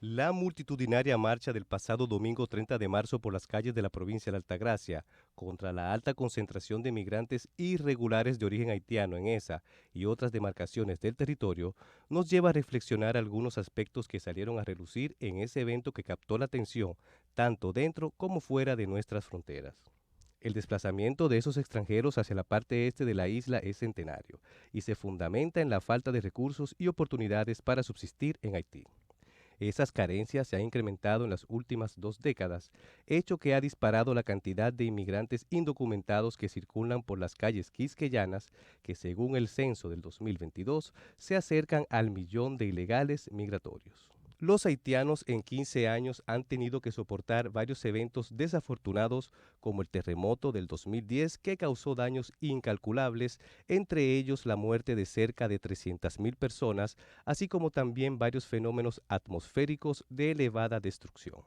La multitudinaria marcha del pasado domingo 30 de marzo por las calles de la provincia de Altagracia contra la alta concentración de migrantes irregulares de origen haitiano en esa y otras demarcaciones del territorio nos lleva a reflexionar algunos aspectos que salieron a relucir en ese evento que captó la atención tanto dentro como fuera de nuestras fronteras. El desplazamiento de esos extranjeros hacia la parte este de la isla es centenario y se fundamenta en la falta de recursos y oportunidades para subsistir en Haití. Esas carencias se han incrementado en las últimas 2 décadas, hecho que ha disparado la cantidad de inmigrantes indocumentados que circulan por las calles quisqueyanas, que según el censo del 2022 se acercan al millón de ilegales migratorios. Los haitianos en 15 años han tenido que soportar varios eventos desafortunados como el terremoto del 2010 que causó daños incalculables, entre ellos la muerte de cerca de 300.000 personas, así como también varios fenómenos atmosféricos de elevada destrucción.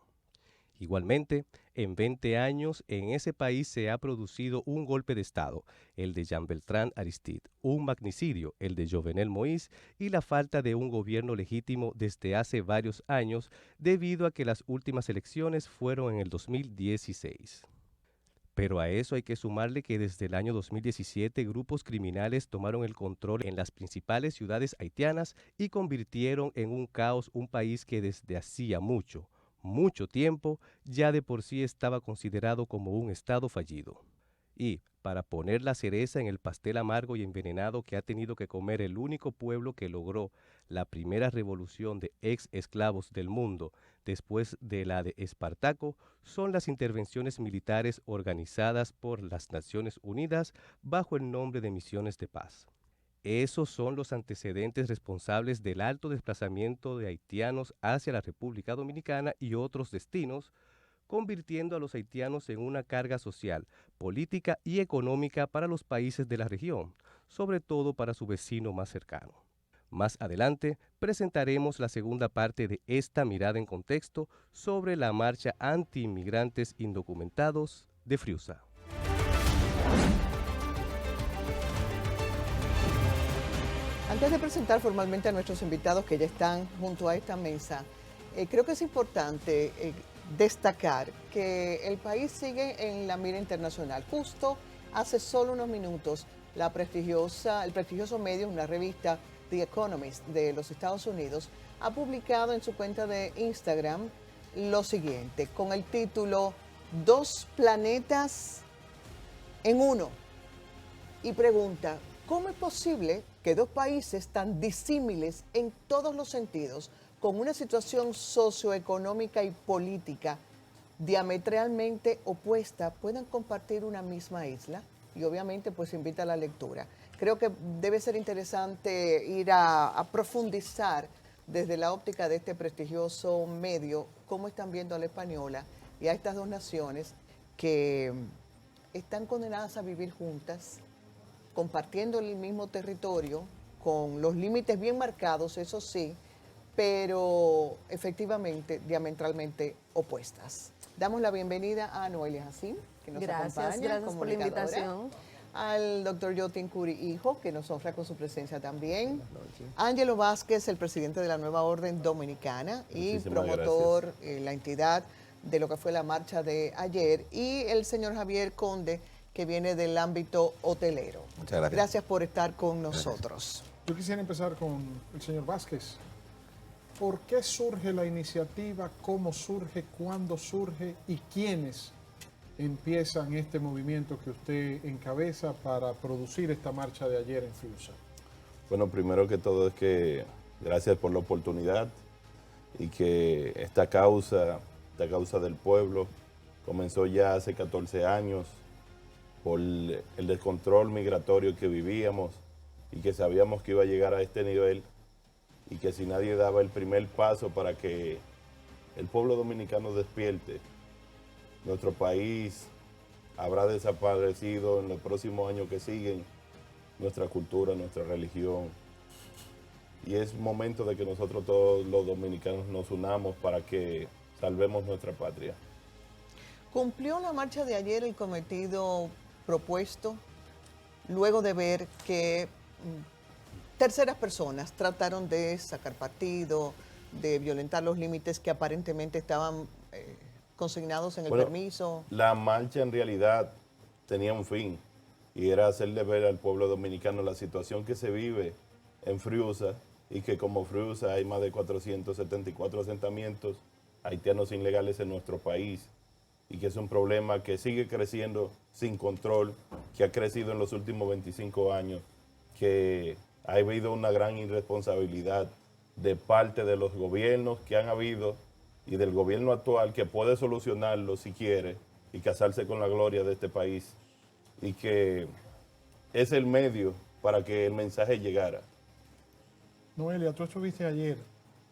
Igualmente, en 20 años en ese país se ha producido un golpe de Estado, el de Jean Beltrán Aristide, un magnicidio, el de Jovenel Moïse, y la falta de un gobierno legítimo desde hace varios años debido a que las últimas elecciones fueron en el 2016. Pero a eso hay que sumarle que desde el año 2017 grupos criminales tomaron el control en las principales ciudades haitianas y convirtieron en un caos un país que desde hacía mucho, mucho tiempo ya de por sí estaba considerado como un estado fallido. Y, para poner la cereza en el pastel amargo y envenenado que ha tenido que comer el único pueblo que logró la primera revolución de ex esclavos del mundo después de la de Espartaco, son las intervenciones militares organizadas por las Naciones Unidas bajo el nombre de misiones de paz. Esos son los antecedentes responsables del alto desplazamiento de haitianos hacia la República Dominicana y otros destinos, convirtiendo a los haitianos en una carga social, política y económica para los países de la región, sobre todo para su vecino más cercano. Más adelante presentaremos la segunda parte de esta mirada en contexto sobre la marcha anti-inmigrantes indocumentados de Friusa. Antes de presentar formalmente a nuestros invitados que ya están junto a esta mesa, creo que es importante destacar que el país sigue en la mira internacional. Justo hace solo unos minutos, el prestigioso medio, una revista, The Economist de los Estados Unidos, ha publicado en su cuenta de Instagram lo siguiente, con el título Dos planetas en uno. Y pregunta, ¿cómo es posible que dos países tan disímiles en todos los sentidos, con una situación socioeconómica y política diametralmente opuesta, puedan compartir una misma isla? Y obviamente pues invita a la lectura. Creo que debe ser interesante ir a profundizar desde la óptica de este prestigioso medio cómo están viendo a la española y a estas dos naciones que están condenadas a vivir juntas, compartiendo el mismo territorio, con los límites bien marcados, eso sí, pero efectivamente diametralmente opuestas. Damos la bienvenida a Noelia Hassim, que nos acompaña, gracias por la invitación. al doctor Yotin Curi Hijo, que nos honra con su presencia también. Ángelo Vázquez, el presidente de la Nueva Orden Dominicana y promotor en la entidad de lo que fue la marcha de ayer. Y el señor Javier Conde, que viene del ámbito hotelero. Muchas gracias. Gracias por estar con nosotros. Yo quisiera empezar con el señor Vázquez. ¿Por qué surge la iniciativa? ¿Cómo surge? ¿Cuándo surge? ¿Y quiénes empiezan este movimiento que usted encabeza para producir esta marcha de ayer en Friusa? Bueno, primero que todo es que gracias por la oportunidad y que esta causa del pueblo comenzó ya hace 14 años por el descontrol migratorio que vivíamos y que sabíamos que iba a llegar a este nivel y que si nadie daba el primer paso para que el pueblo dominicano despierte, nuestro país habrá desaparecido en los próximos años que siguen nuestra cultura, nuestra religión. Y es momento de que nosotros todos los dominicanos nos unamos para que salvemos nuestra patria. ¿Cumplió la marcha de ayer el cometido propuesto luego de ver que terceras personas trataron de sacar partido, de violentar los límites que aparentemente estaban consignados en el Bueno, permiso? La marcha en realidad tenía un fin y era hacerle ver al pueblo dominicano la situación que se vive en Friusa y que como Friusa hay más de 474 asentamientos haitianos ilegales en nuestro país y que es un problema que sigue creciendo sin control, que ha crecido en los últimos 25 años, que ha habido una gran irresponsabilidad de parte de los gobiernos que han habido y del gobierno actual que puede solucionarlo si quiere y casarse con la gloria de este país y que es el medio para que el mensaje llegara. Noelia, tú estuviste ayer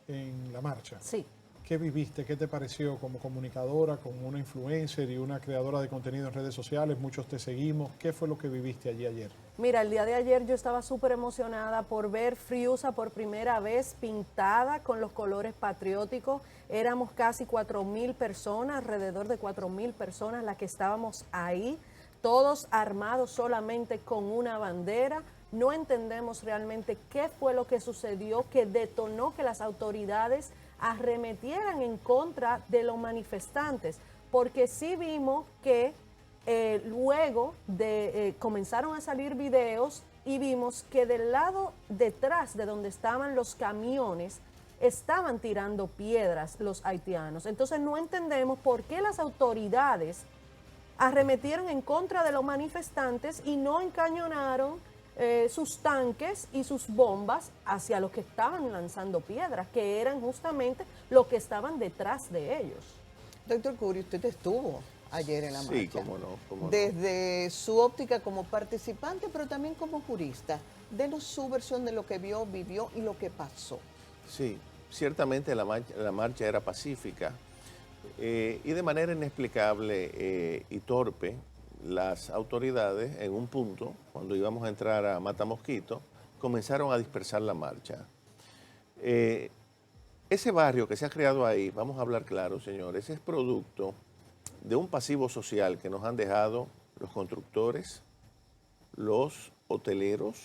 en la marcha. Sí. ¿Qué viviste? ¿Qué te pareció como comunicadora, como una influencer y una creadora de contenido en redes sociales? Muchos te seguimos. ¿Qué fue lo que viviste allí ayer? Mira, el día de ayer yo estaba súper emocionada por ver Friusa por primera vez pintada con los colores patrióticos. Éramos casi 4.000 personas, alrededor de 4.000 personas las que estábamos ahí, todos armados solamente con una bandera. No entendemos realmente qué fue lo que sucedió, que detonó que las autoridades arremetieran en contra de los manifestantes, porque sí vimos que luego comenzaron a salir videos y vimos que del lado detrás de donde estaban los camiones estaban tirando piedras los haitianos. Entonces no entendemos por qué las autoridades arremetieron en contra de los manifestantes y no encañonaron sus tanques y sus bombas hacia los que estaban lanzando piedras, que eran justamente los que estaban detrás de ellos. Doctor Curi, usted estuvo ayer en la marcha. Sí, cómo no. Desde su óptica como participante, pero también como jurista, denos su versión de lo que vio, vivió y lo que pasó. Sí, ciertamente la marcha era pacífica y de manera inexplicable y torpe, las autoridades en un punto, cuando íbamos a entrar a Matamosquito, comenzaron a dispersar la marcha. Ese barrio que se ha creado ahí, vamos a hablar claro, señores, es producto de un pasivo social que nos han dejado los constructores, los hoteleros,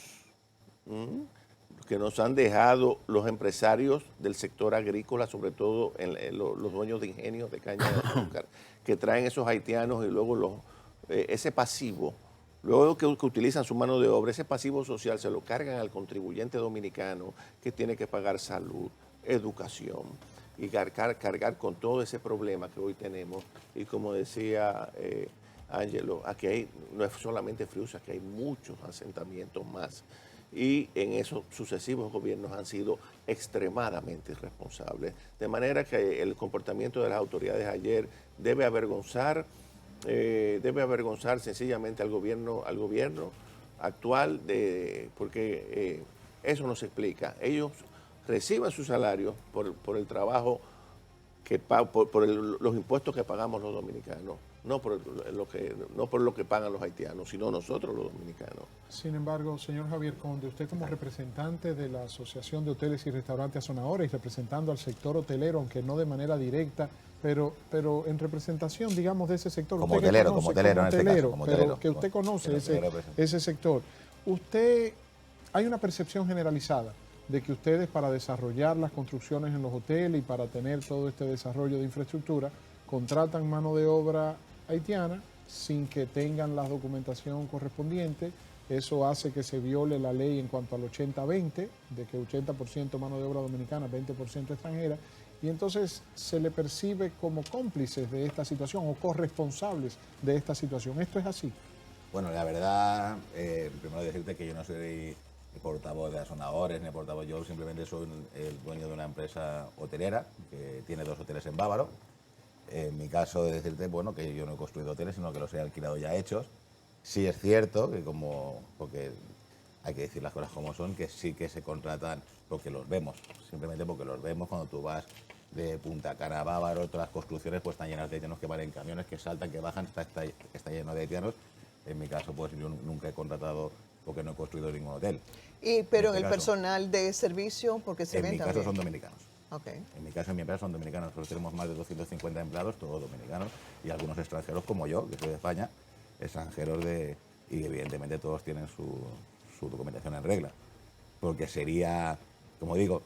que nos han dejado los empresarios del sector agrícola, sobre todo los dueños de ingenios de caña de azúcar, que traen esos haitianos y luego ese pasivo, luego que utilizan su mano de obra, ese pasivo social se lo cargan al contribuyente dominicano que tiene que pagar salud, educación y cargar con todo ese problema que hoy tenemos. Y como decía Ángelo, aquí no es solamente Friusa, aquí hay muchos asentamientos más. Y en esos sucesivos gobiernos han sido extremadamente irresponsables. De manera que el comportamiento de las autoridades ayer debe avergonzar sencillamente al gobierno actual, porque eso no se explica. Ellos reciben su salario por el trabajo, por los impuestos que pagamos los dominicanos, no por lo que pagan los haitianos, sino nosotros los dominicanos. Sin embargo, señor Javier Conde, usted como representante de la Asociación de Hoteles y Restaurantes Azonadores y representando al sector hotelero, aunque no de manera directa, pero en representación, digamos, de ese sector. Como usted hotelero, conoce, como hotelero en este caso, como pero hotelero. que usted conoce Hotelero, ese sector. Hay una percepción generalizada de que ustedes, para desarrollar las construcciones en los hoteles y para tener todo este desarrollo de infraestructura, contratan mano de obra haitiana sin que tengan la documentación correspondiente. Eso hace que se viole la ley en cuanto al 80-20, de que 80% mano de obra dominicana, 20% extranjera, y entonces se le percibe como cómplices de esta situación o corresponsables de esta situación. ¿Esto es así? Bueno, la verdad, primero decirte que yo no soy portavoz de Azonadores ni portavoz, yo simplemente soy el dueño de una empresa hotelera que tiene 2 hoteles en Bávaro. En mi caso, es decirte, bueno, que yo no he construido hoteles, sino que los he alquilado ya hechos. Sí es cierto que porque hay que decir las cosas como son, que sí que se contratan porque los vemos, simplemente porque los vemos cuando tú vas de Punta Cana a Bávaro, todas las construcciones pues están llenas de haitianos que van en camiones, que saltan, que bajan, está lleno de haitianos. En mi caso, pues yo nunca he contratado porque no he construido ningún hotel. Pero en el personal de servicio, porque se ven también. En mi caso son dominicanos. Okay. En mi caso, en mi empresa son dominicanos. Nosotros tenemos más de 250 empleados, todos dominicanos, y algunos extranjeros como yo, que soy de España, extranjeros y evidentemente todos tienen su documentación en regla. Porque sería como digo,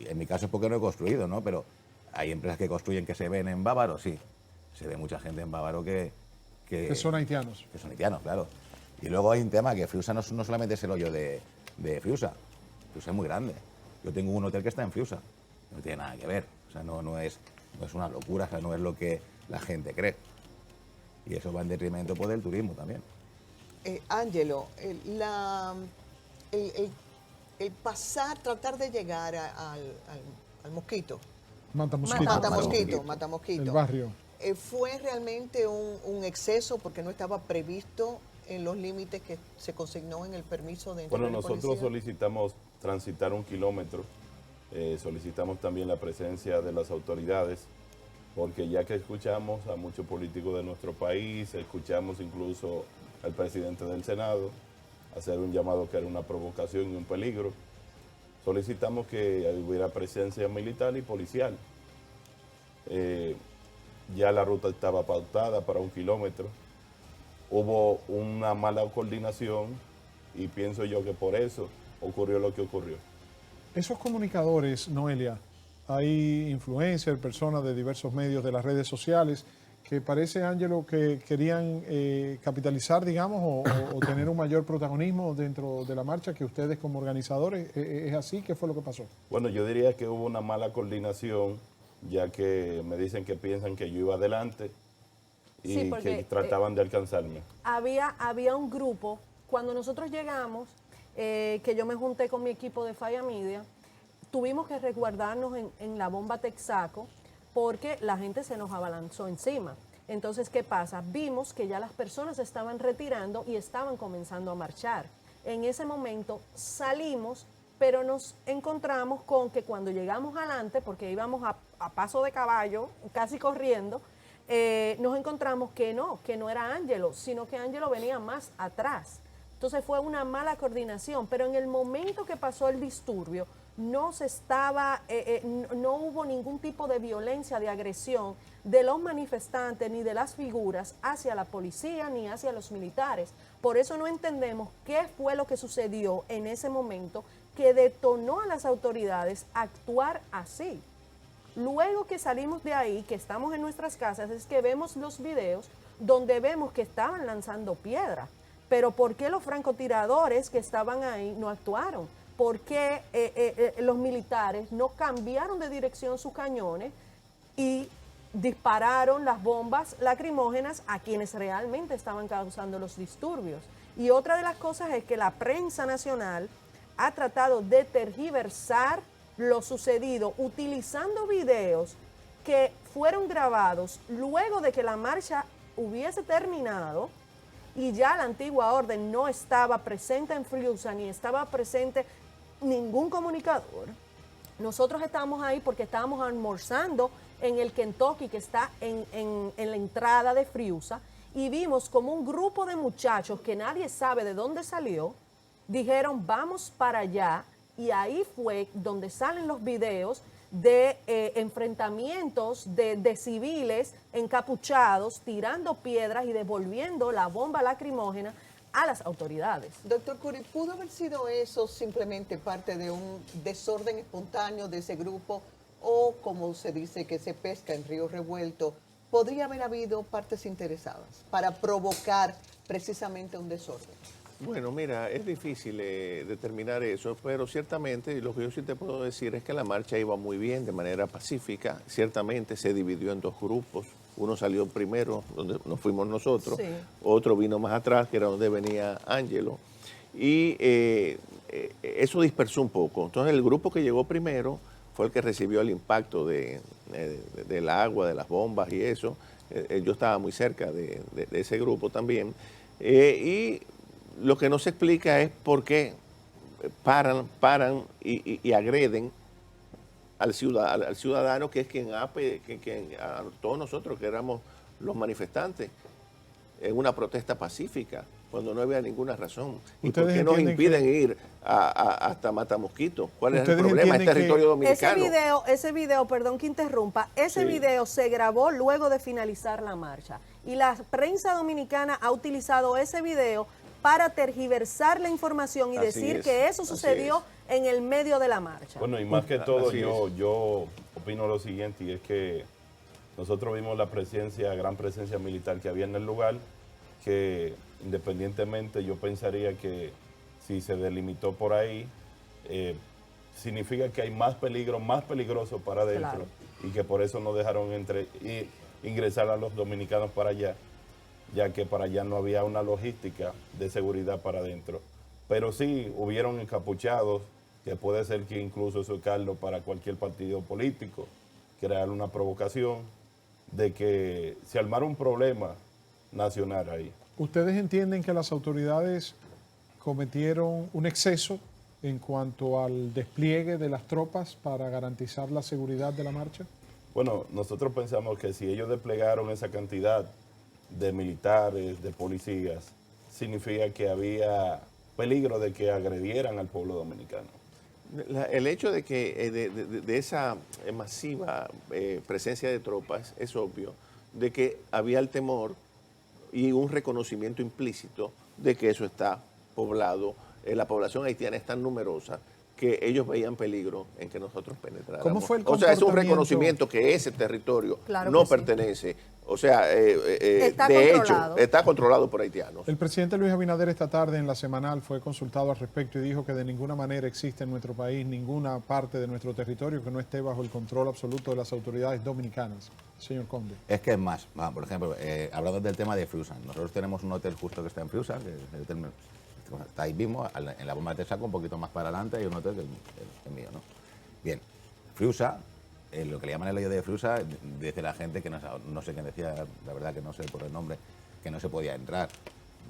en mi caso es porque no he construido, ¿no? Pero hay empresas que construyen que se ven en Bávaro, sí. Se ve mucha gente en Bávaro que son haitianos. Que son haitianos, claro. Y luego hay un tema que Friusa no solamente es el hoyo de Friusa. Friusa es muy grande. Yo tengo un hotel que está en Friusa. No tiene nada que ver. O sea, no es una locura, o sea, no es lo que la gente cree. Y eso va en detrimento pues, del turismo también. Ángelo, el pasar, tratar de llegar al Mosquito. Matamosquito. Matamosquito. El barrio. ¿Fue realmente un exceso porque no estaba previsto en los límites que se consignó en el permiso de Bueno, interior y nosotros policía? solicitamos transitar 1 kilómetro, solicitamos también la presencia de las autoridades, porque ya que escuchamos a muchos políticos de nuestro país, escuchamos incluso al presidente del Senado hacer un llamado que era una provocación y un peligro, solicitamos que hubiera presencia militar y policial. Ya la ruta estaba pautada para 1 kilómetro. Hubo una mala coordinación y pienso yo que por eso ocurrió lo que ocurrió. Esos comunicadores, Noelia, hay influencers, personas de diversos medios de las redes sociales que parece, Ángelo, que querían capitalizar, digamos, o tener un mayor protagonismo dentro de la marcha que ustedes como organizadores. ¿Es así? ¿Qué fue lo que pasó? Bueno, yo diría que hubo una mala coordinación, ya que me dicen que piensan que yo iba adelante y Sí, porque, que trataban de alcanzarme. Había un grupo, cuando nosotros llegamos, que yo me junté con mi equipo de Falla Media, tuvimos que resguardarnos en la bomba Texaco porque la gente se nos abalanzó encima. Entonces, ¿qué pasa? Vimos que ya las personas se estaban retirando y estaban comenzando a marchar. En ese momento salimos, pero nos encontramos con que cuando llegamos adelante, porque íbamos a paso de caballo, casi corriendo, nos encontramos que no era Ángelo, sino que Ángelo venía más atrás. Entonces fue una mala coordinación, pero en el momento que pasó el disturbio, no hubo ningún tipo de violencia, de agresión de los manifestantes ni de las figuras hacia la policía ni hacia los militares. Por eso no entendemos qué fue lo que sucedió en ese momento que detonó a las autoridades a actuar así. Luego que salimos de ahí, que estamos en nuestras casas, es que vemos los videos donde vemos que estaban lanzando piedra. Pero ¿por qué los francotiradores que estaban ahí no actuaron? ¿Por qué los militares no cambiaron de dirección sus cañones y dispararon las bombas lacrimógenas a quienes realmente estaban causando los disturbios? Y otra de las cosas es que la prensa nacional ha tratado de tergiversar lo sucedido utilizando videos que fueron grabados luego de que la marcha hubiese terminado y ya la antigua orden no estaba presente en Friusa ni estaba presente ningún comunicador. Nosotros estábamos ahí porque estábamos almorzando en el Kentucky que está en la entrada de Friusa y vimos como un grupo de muchachos que nadie sabe de dónde salió, dijeron vamos para allá y ahí fue donde salen los videos de enfrentamientos de civiles encapuchados, tirando piedras y devolviendo la bomba lacrimógena a las autoridades. Doctor Curi, ¿pudo haber sido eso simplemente parte de un desorden espontáneo de ese grupo o, como se dice, que se pesca en río revuelto? ¿Podría haber habido partes interesadas para provocar precisamente un desorden? Bueno, mira, es difícil determinar eso, pero ciertamente lo que yo sí te puedo decir es que la marcha iba muy bien, de manera pacífica. Ciertamente se dividió en 2 grupos. Uno salió primero, donde nos fuimos nosotros. Sí. Otro vino más atrás, que era donde venía Ángelo. Y eso dispersó un poco. Entonces el grupo que llegó primero fue el que recibió el impacto del agua, de las bombas y eso. Yo estaba muy cerca de ese grupo también. Y lo que no se explica es por qué paran y agreden al ciudadano que es quien a todos nosotros que éramos los manifestantes en una protesta pacífica cuando no había ninguna razón. ¿Y por qué nos impiden ir hasta Matamosquito? ¿Cuál es el problema? Es territorio dominicano. Ese video, perdón que interrumpa, ese video se grabó luego de finalizar la marcha y la prensa dominicana ha utilizado ese video para tergiversar la información y decir que eso sucedió en el medio de la marcha. Bueno, y más que todo, Así yo opino lo siguiente, y es que nosotros vimos la gran presencia militar que había en el lugar, que independientemente yo pensaría que si se delimitó por ahí, significa que hay más peligro, más peligroso para adentro, Claro. y que por eso no dejaron ingresar a los dominicanos para allá, ya que para allá no había una logística de seguridad para adentro. Pero sí hubieron encapuchados, que puede ser que incluso eso es caldo para cualquier partido político, crear una provocación de que se armara un problema nacional ahí. ¿Ustedes entienden que las autoridades cometieron un exceso en cuanto al despliegue de las tropas para garantizar la seguridad de la marcha? Bueno, nosotros pensamos que si ellos desplegaron esa cantidad de militares, de policías, significa que había peligro de que agredieran al pueblo dominicano. El hecho de que de esa masiva presencia de tropas es obvio, de que había el temor y un reconocimiento implícito de que eso está poblado. La población haitiana es tan numerosa que ellos veían peligro en que nosotros penetráramos. ¿Cómo fue el O sea, es un comportamiento? reconocimiento que ese territorio Claro no que sí. pertenece. O sea, Está de controlado. hecho, está controlado por haitianos. El presidente Luis Abinader esta tarde en la semanal fue consultado al respecto y dijo que de ninguna manera existe en nuestro país ninguna parte de nuestro territorio que no esté bajo el control absoluto de las autoridades dominicanas. Señor Conde. Es que es más, por ejemplo, hablando del tema de Friusa, nosotros tenemos un hotel justo que está en Friusa, que el hotel está ahí mismo, en la bomba de Texaco, un poquito más para adelante, hay un hotel que es mío, ¿no? Bien, Friusa, lo que le llaman el hoyo de Friusa, dice la gente que no sé quién decía, la verdad que no sé por el nombre, que no se podía entrar.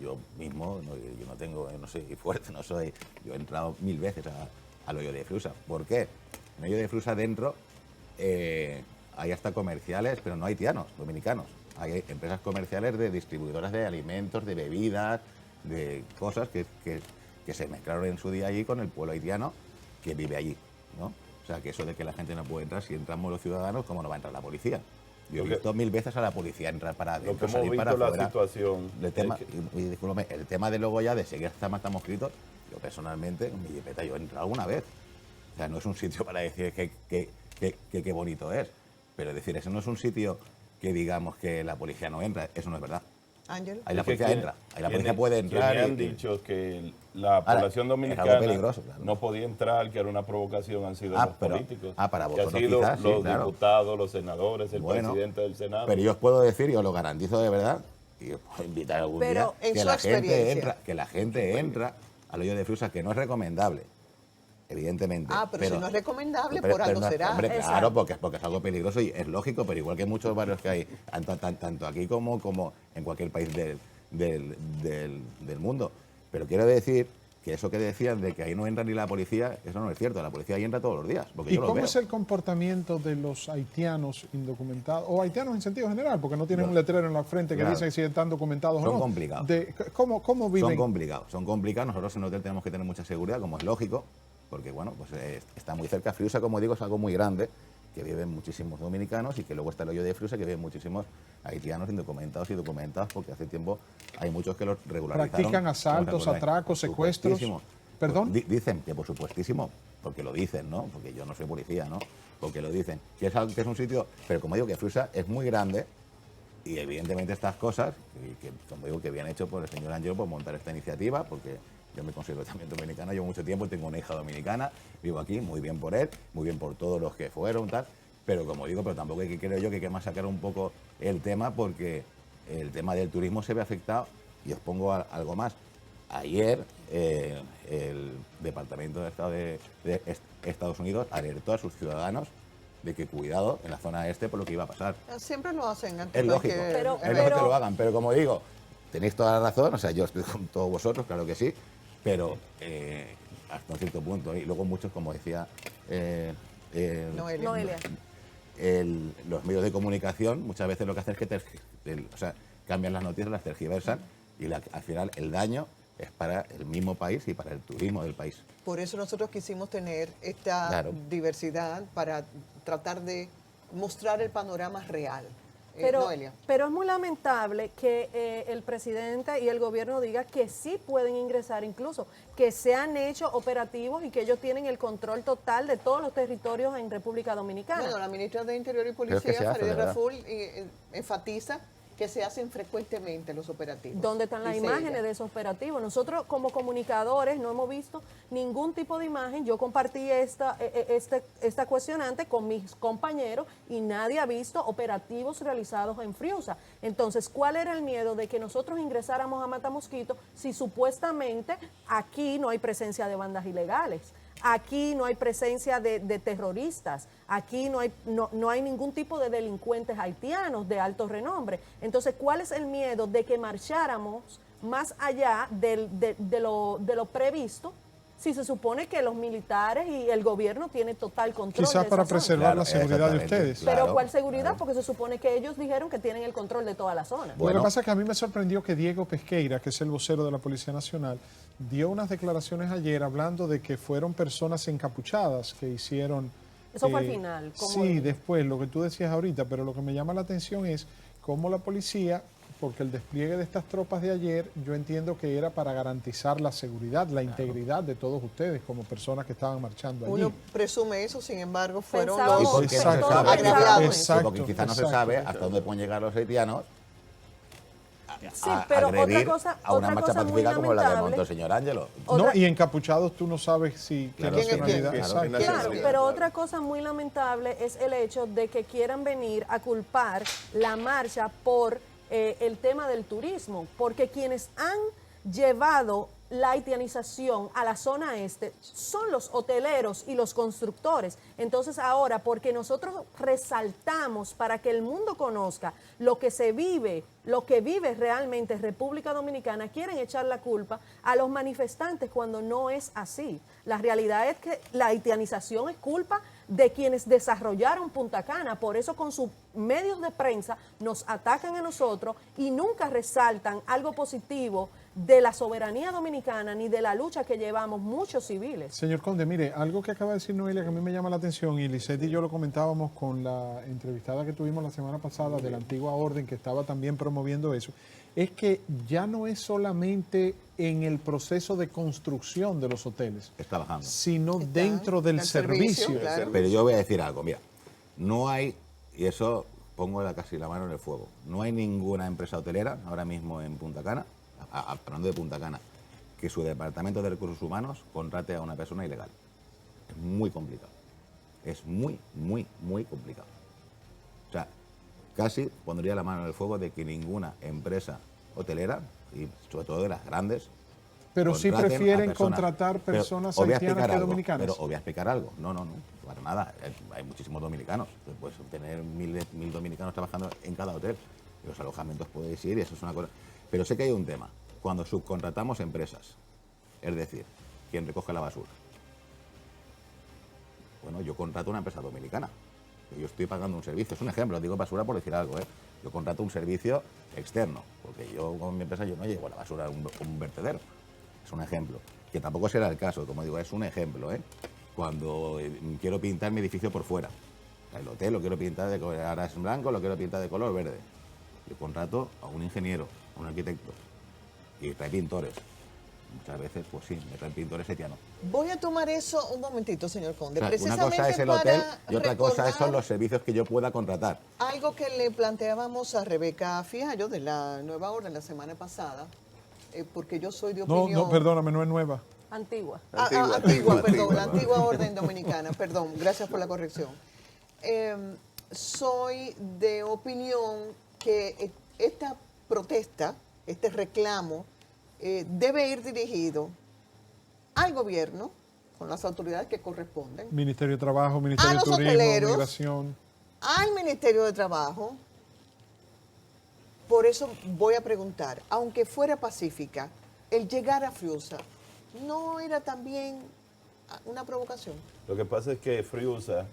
Yo mismo, yo no tengo, no soy fuerte, no soy, yo he entrado 1000 veces al hoyo de Friusa. ¿Por qué? En el hoyo de Friusa dentro hay hasta comerciales, pero no haitianos, dominicanos. Hay empresas comerciales de distribuidoras de alimentos, de bebidas, de cosas que se mezclaron en su día allí con el pueblo haitiano que vive allí, ¿no? O sea, que eso de que la gente no puede entrar, si entramos los ciudadanos, ¿cómo no va a entrar la policía? Yo he visto 1000 veces a la policía entrar para Lo que adentro, hemos salir visto para la afuera. situación El tema, es y discúlpame, el tema de luego ya de seguir hasta más estamos escritos, yo personalmente, en mi jipeta, yo he entrado alguna vez. O sea, no es un sitio para decir qué bonito es, pero es decir, ese no es un sitio que digamos que la policía no entra, eso no es verdad. Ángel. Ahí la Es que policía entra, ahí la policía puede entrar. Me han y- dicho que la Ahora, población es dominicana algo peligroso, claro. no podía entrar, que era una provocación, han sido Ah, los pero- políticos. para que vosotros han sido quizás, sí, los claro. diputados, los senadores, el Bueno, presidente del Senado. Pero yo os puedo decir, y os lo garantizo de verdad, y os puedo invitar algún Pero día, en que su la gente experiencia. que la gente entra al hoyo de Friusa, que no es recomendable, evidentemente. Ah, pero si no es recomendable, por algo no, será. hombre, Exacto. claro, porque es algo peligroso y es lógico, pero igual que en muchos barrios que hay, tanto aquí como en cualquier país del mundo. Pero quiero decir que eso que decían de que ahí no entra ni la policía, eso no es cierto. La policía ahí entra todos los días, porque ¿Y yo lo cómo veo. es el comportamiento de los haitianos indocumentados, o haitianos en sentido general, porque no tienen un letrero en la frente que Claro. dice si están documentados o Son no? complicados. ¿Cómo viven? Son complicados. Nosotros en el hotel tenemos que tener mucha seguridad, como es lógico, porque bueno, pues está muy cerca. Friusa, como digo, es algo muy grande, que viven muchísimos dominicanos y que luego está el hoyo de Friusa, que viven muchísimos haitianos indocumentados y documentados, porque hace tiempo hay muchos que los regularizaron. ¿Practican asaltos, ¿Os acordáis? atracos, Por secuestros? supuestísimo. ¿Perdón? Dicen que por supuestísimo, porque lo dicen, ¿no? Porque yo no soy policía, ¿no? Porque lo dicen. Que es un sitio, pero como digo, que Friusa es muy grande y evidentemente estas cosas, que como digo, que habían hecho por el señor Ángel por montar esta iniciativa, porque yo me considero también dominicana, llevo mucho tiempo, tengo una hija dominicana, vivo aquí, muy bien por él, muy bien por todos los que fueron, tal, pero como digo, pero tampoco creo yo que hay que masacar un poco el tema, porque el tema del turismo se ve afectado, y os pongo algo más. Ayer el Departamento de Estado de Estados Unidos alertó a sus ciudadanos de que cuidado en la zona este por lo que iba a pasar. Siempre lo hacen antes Es de lógico, que- Pero- es lógico que lo hagan, pero como digo, tenéis toda la razón, o sea, yo estoy con todos vosotros, claro que sí, pero hasta un cierto punto, y luego muchos, como decía Noelia. Noelia. los medios de comunicación, muchas veces lo que hacen es que cambian las noticias, las tergiversan, y al final el daño es para el mismo país y para el turismo del país. Por eso nosotros quisimos tener esta Claro. diversidad para tratar de mostrar el panorama real. Noelia. Pero es muy lamentable que el presidente y el gobierno digan que sí pueden ingresar, incluso que se han hecho operativos y que ellos tienen el control total de todos los territorios en República Dominicana. Bueno, la ministra de Interior y Pero es que Policía, se hace, Farideh ¿verdad? Raful, enfatiza que se hacen frecuentemente los operativos. ¿Dónde están las Dice imágenes ella. de esos operativos? Nosotros como comunicadores no hemos visto ningún tipo de imagen. Yo compartí esta cuestionante con mis compañeros y nadie ha visto operativos realizados en Friusa. Entonces, ¿cuál era el miedo de que nosotros ingresáramos a Matamosquito si supuestamente aquí no hay presencia de bandas ilegales? Aquí no hay presencia de terroristas, aquí no hay ningún tipo de delincuentes haitianos de alto renombre. Entonces, ¿cuál es el miedo de que marcháramos más allá de lo previsto si se supone que los militares y el gobierno tienen total control Quizás de para esa zona? preservar Claro, la seguridad de exactamente. ustedes. Pero Claro, ¿cuál seguridad? claro. Porque se supone que ellos dijeron que tienen el control de toda la zona. Lo que pasa es que a mí me sorprendió que Diego Pesqueira, que es el vocero de la Policía Nacional, dio unas declaraciones ayer hablando de que fueron personas encapuchadas que hicieron... Eso fue al final, ¿cómo Sí, dijo? después, lo que tú decías ahorita, pero lo que me llama la atención es cómo la policía, porque el despliegue de estas tropas de ayer, yo entiendo que era para garantizar la seguridad, la integridad de todos ustedes como personas que estaban marchando allí. Uno presume eso, sin embargo, fueron Pensábamos- los ¿Y por qué no se Exacto. sabe? agraviados. Exacto, Porque quizás no se exacto. sabe hasta dónde pueden llegar los haitianos Sí, a pero agredir otra cosa, a una marcha muy pacífica como la que lamentable. montó el señor Ángelo. No, Otra- y encapuchados tú no sabes si Claro. qué ¿Quién es nacionalidad. quién? Claro, Exacto. Claro, nacionalidad, pero claro. otra cosa muy lamentable es el hecho de que quieran venir a culpar la marcha por el tema del turismo, porque quienes han llevado la haitianización a la zona este son los hoteleros y los constructores. Entonces ahora, porque nosotros resaltamos para que el mundo conozca lo que se vive, lo que vive realmente República Dominicana, quieren echar la culpa a los manifestantes cuando no es así. La realidad es que la haitianización es culpa de quienes desarrollaron Punta Cana, por eso con sus medios de prensa nos atacan a nosotros y nunca resaltan algo positivo de la soberanía dominicana ni de la lucha que llevamos muchos civiles. Señor Conde, mire, algo que acaba de decir Noelia que a mí me llama la atención, y Lisette y yo lo comentábamos con la entrevistada que tuvimos la semana pasada de la antigua orden que estaba también promoviendo eso, es que ya no es solamente en el proceso de construcción de los hoteles, Está bajando. sino Está dentro del el servicio, servicio. claro. Pero yo voy a decir algo, mira, no hay, y eso pongo casi la mano en el fuego, no hay ninguna empresa hotelera ahora mismo en Punta Cana, hablando de Punta Cana, que su departamento de recursos humanos contrate a una persona ilegal. Es muy complicado. Es muy, muy, muy complicado. O sea, casi pondría la mano en el fuego de que ninguna empresa hotelera, y sobre todo de las grandes, Pero sí contraten a prefieren personas. contratar Pero personas os voy a haitianas explicar que algo, dominicanas. Pero os voy a explicar algo. No, para nada. Hay muchísimos dominicanos. Puedes tener mil dominicanos trabajando en cada hotel. Los alojamientos podéis ir y eso es una cosa. Pero sé que hay un tema. Cuando subcontratamos empresas, es decir, quien recoge la basura. Bueno, yo contrato una empresa dominicana. Yo estoy pagando un servicio. Es un ejemplo, digo basura por decir algo, ¿eh? Yo contrato un servicio externo, porque yo con mi empresa yo no llevo la basura a un vertedero. Es un ejemplo. Que tampoco será el caso, como digo, es un ejemplo, ¿eh? Cuando quiero pintar mi edificio por fuera. El hotel lo quiero pintar de color, ahora es blanco, lo quiero pintar de color verde. Yo contrato a un ingeniero, a un arquitecto, y trae pintores. Muchas veces, pues sí, me traen pintores haitianos. Voy a tomar eso un momentito, señor Conde. O sea, una Precisamente cosa es el para hotel y otra cosa son recordar los servicios que yo pueda contratar. algo que le planteábamos a Rebeca Fiallo de la Nueva Orden la semana pasada, porque yo soy de No, opinión... no, perdóname, no es nueva. Antigua. Antigua, perdón, la antigua orden dominicana, perdón, gracias por la corrección. Soy de opinión que esta protesta, este reclamo, debe ir dirigido al gobierno, con las autoridades que corresponden, Ministerio de Trabajo, Ministerio de los Turismo, hoteleros. Migración. al Ministerio de Trabajo. Por eso voy a preguntar, aunque fuera pacífica, el llegar a Friusa, ¿no era también una provocación? Lo que pasa es que Friusa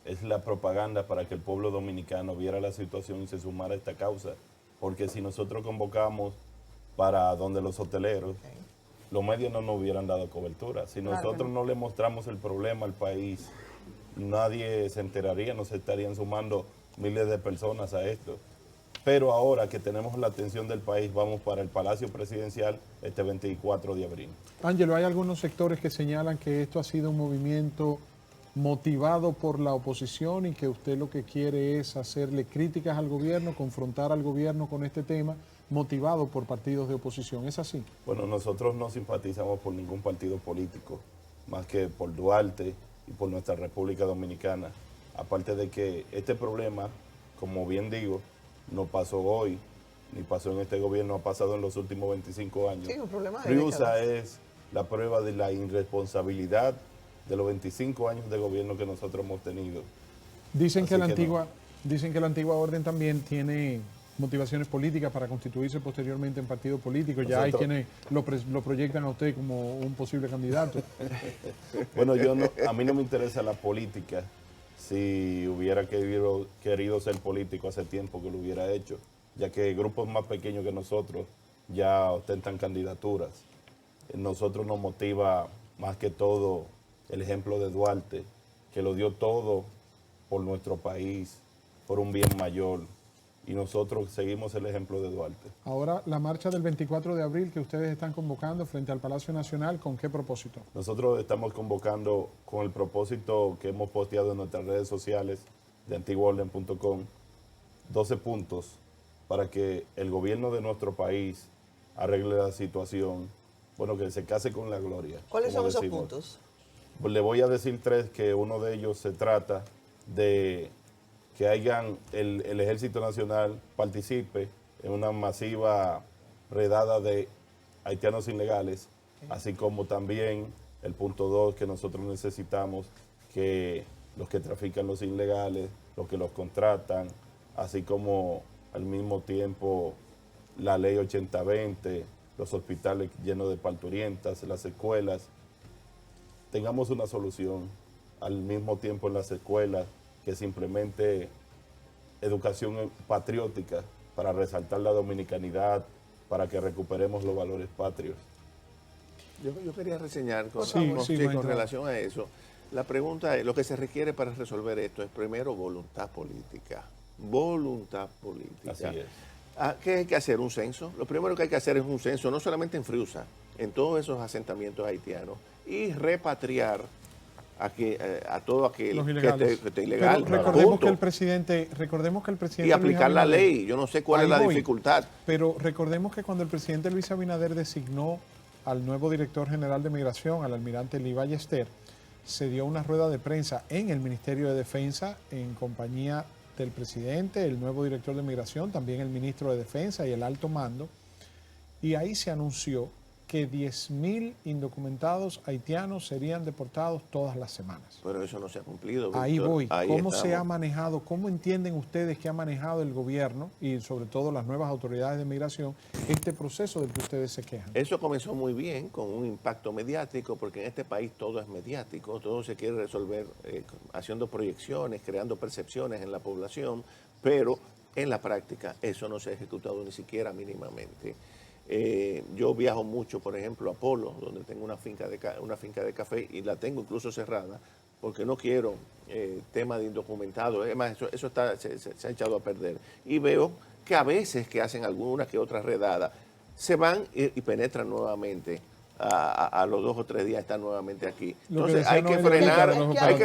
es la propaganda para que el pueblo dominicano viera la situación y se sumara a esta causa. Porque si nosotros convocamos para donde los hoteleros, los medios no nos hubieran dado cobertura. Si nosotros no le mostramos el problema al país, nadie se enteraría, no se estarían sumando miles de personas a esto. pero ahora que tenemos la atención del país, vamos para el Palacio Presidencial este 24 de abril. Ángelo, hay algunos sectores que señalan que esto ha sido un movimiento motivado por la oposición y que usted lo que quiere es hacerle críticas al gobierno, confrontar al gobierno con este tema, motivado por partidos de oposición. ¿Es así? Bueno, nosotros no simpatizamos por ningún partido político, más que por Duarte y por nuestra República Dominicana. Aparte de que este problema, como bien digo, no pasó hoy, ni pasó en este gobierno, ha pasado en los últimos 25 años. Sí, un problema de Friusa décadas. es la prueba de la irresponsabilidad de los 25 años de gobierno que nosotros hemos tenido. Dicen que, Así la que antigua, dicen que la antigua orden también tiene motivaciones políticas para constituirse posteriormente en partido político. Ya hay quienes lo proyectan a usted como un posible candidato. Bueno, a mí no me interesa la política. Si hubiera querido ser político hace tiempo que lo hubiera hecho, ya que grupos más pequeños que nosotros ya ostentan candidaturas. Nosotros nos motiva más que todo el ejemplo de Duarte, que lo dio todo por nuestro país, por un bien mayor, y nosotros seguimos el ejemplo de Duarte. Ahora, la marcha del 24 de abril que ustedes están convocando frente al Palacio Nacional, ¿con qué propósito? Nosotros estamos convocando con el propósito que hemos posteado en nuestras redes sociales de antiguaorden.com, 12 puntos para que el gobierno de nuestro país arregle la situación, bueno, que se case con la gloria. ¿Cuáles son como esos decimos. puntos? Pues le voy a decir 3, que uno de ellos se trata de que el Ejército Nacional participe en una masiva redada de haitianos ilegales, así como también el punto 2, que nosotros necesitamos que los que trafican los ilegales, los que los contratan, así como al mismo tiempo la ley 8020, los hospitales llenos de parturientas, las escuelas, tengamos una solución al mismo tiempo en las escuelas, que se implemente educación patriótica para resaltar la dominicanidad, para que recuperemos los valores patrios. Yo quería reseñar con maestro. relación a eso. La pregunta es, lo que se requiere para resolver esto es primero voluntad política. Voluntad política. Así es. ¿Qué hay que hacer? ¿Un censo? Lo primero que hay que hacer es un censo, no solamente en Friusa, en todos esos asentamientos haitianos, y repatriar a todo aquel Los que ilegales. esté ilegal. Pero recordemos punto. que el presidente Y aplicar la ley. Yo no sé cuál es la Ahí voy. dificultad. Pero recordemos que cuando el presidente Luis Abinader designó al nuevo director general de Migración, al almirante Lee Ballester, se dio una rueda de prensa en el Ministerio de Defensa en compañía del presidente, el nuevo director de Migración, también el ministro de Defensa y el alto mando, y ahí se anunció que 10.000 indocumentados haitianos serían deportados todas las semanas. Pero eso no se ha cumplido. Ahí Víctor. voy. Ahí ¿Cómo se ha estamos. manejado, cómo entienden ustedes que ha manejado el gobierno y sobre todo las nuevas autoridades de migración este proceso del que ustedes se quejan? Eso comenzó muy bien, con un impacto mediático, porque en este país todo es mediático, todo se quiere resolver haciendo proyecciones, creando percepciones en la población, pero en la práctica eso no se ha ejecutado ni siquiera mínimamente. Yo viajo mucho, por ejemplo, a Polo, donde tengo una finca de café y la tengo incluso cerrada, porque no quiero tema de indocumentados. Además, eso se ha echado a perder. Y veo que a veces que hacen alguna que otra redada, se van y penetran nuevamente. A los 2 o 3 días están nuevamente aquí. Lo que Entonces decía hay que Noelia